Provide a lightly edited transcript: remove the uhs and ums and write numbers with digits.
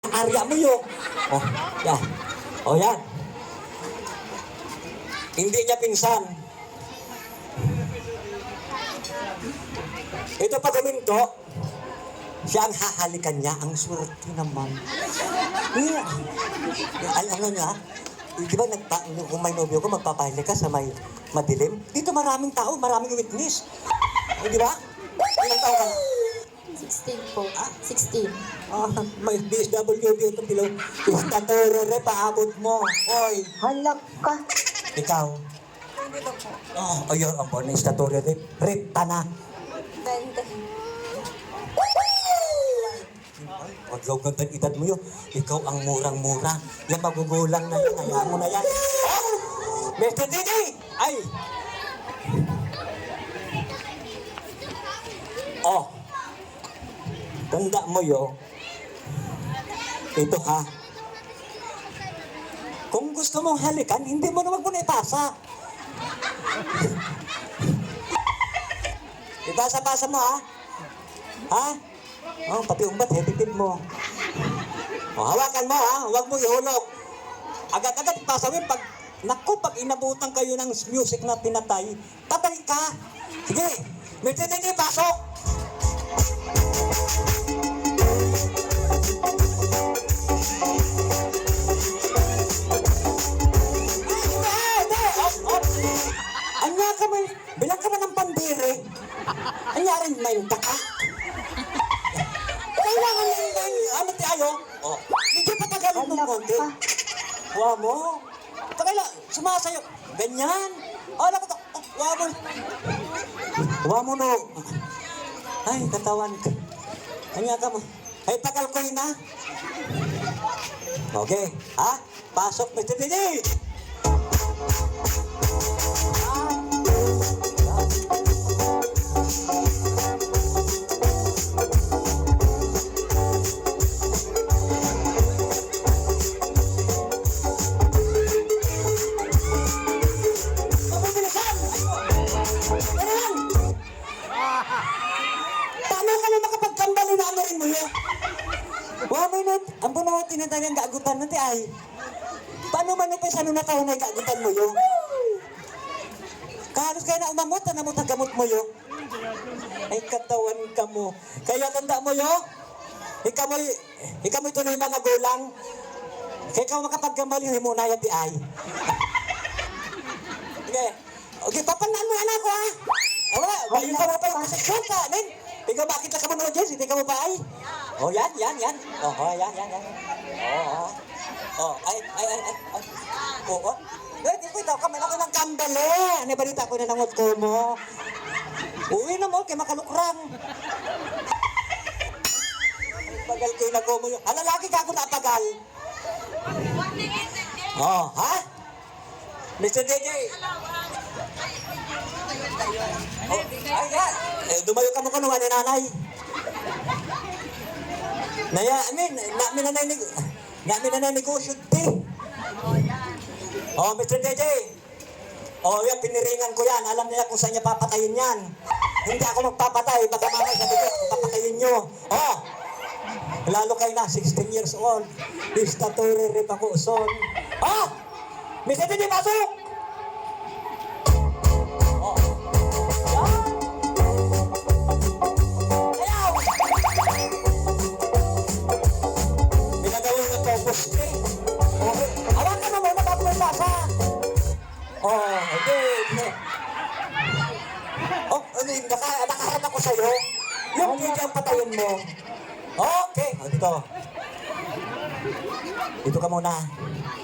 Arya mo yun. Oh, yan. Oh, yan. Hindi niya pinsan. Ito pa gaminto, siya ang hahalikan niya. Ang swerte naman. Yeah. Ay, ano niya? Di ba, kung may nobyo ko, magpapahalik ka sa may madilim? Dito maraming tao, maraming witness. Di ba? Ilang tao ka na? 16 po. 16. May DSWD ito, pilaw. Istatoro re, paabot mo. Oy, Halak ka. ikaw. Oh, ayun, ang bon, istatoro re. Rita na. Bente. Huwag daw gandang edad mo yun. Ikaw ang murang-mura. Yan, magugulang na yan. Hayaan mo na yan. Oh! Mr. Didi! Ay! Oh! Tanda mo yun. Ito ha. Kung gusto mong halikan, hindi mo na wag mo na ipasa. Ipasa-pasa mo ha. Ha? Oh, pati umbat, hepitid mo. Oh, hawakan mo ha, huwag mo ihulog. Agad-agad pasawin pag, naku, pag inabutan kayo ng music na pinatay, patay ka. Sige, may titindi, pasok. Anya ka man, bilang ka man ng pandiri. Anya rin may daka. Kailangan lang ano tayo? Oh, medyo patagalin mo konti. Huwag mo. Tagala, sumasayo. Ganyan. Oh, naku, huwag mo. Huwag mo no. Ay, katawan ka. Kanya ka mo. Ay, tagal ko yun ha. Okay, ha? Pasok, Mr. Didi. Ang puno tinatayang gaagutan natin ay, paano man ito sa nung nataon ay gaagutan mo yun? Kahalos kayo na umamot, namot ang gamot mo yun. Ay katawan ka mo. Kaya tanda mo yun, ikaw mo'y tunay mga gulang. Kaya ikaw makapagkambal yung himunay at ay. Okay, papanaan mo anak ko ha. Wala, bayo ka mo pa yung kasaksyon ka, nin. Ikaw bakit na ka mo na dyan, hindi ka mo pa ay. Oh, yan. Oh, yan. Oh, ay. Oh. Wait, ikaw ka, meron ko ng kambal eh. Ano balita ko na nangot ko mo? Uwi na mo, kay makalukrang. Pagal ko yung nag-mo yun. Lalaki ka ako napagal. Oh, ha? Mr. DJ. Oh, ay, yan. Dumayo ka mo ko naman ni nanay. Naya, namin na negosyo, te. Oh, Mr. DJ. Oh, yan, piniringan ko yan. Alam niya kung saan niya papatayin yan. Hindi ako magpapatay. Baka mamay sabi ko, papatayin niyo. Oh, lalo kayo na, 16 years old. Istatore rin ako, son. Oh, Mr. DJ, pasok! Oh, yan. Oh, okay. Oh, nakaharap ako sa'yo. Yung kaya ang patayin mo. Okay. Dito. Dito ka muna.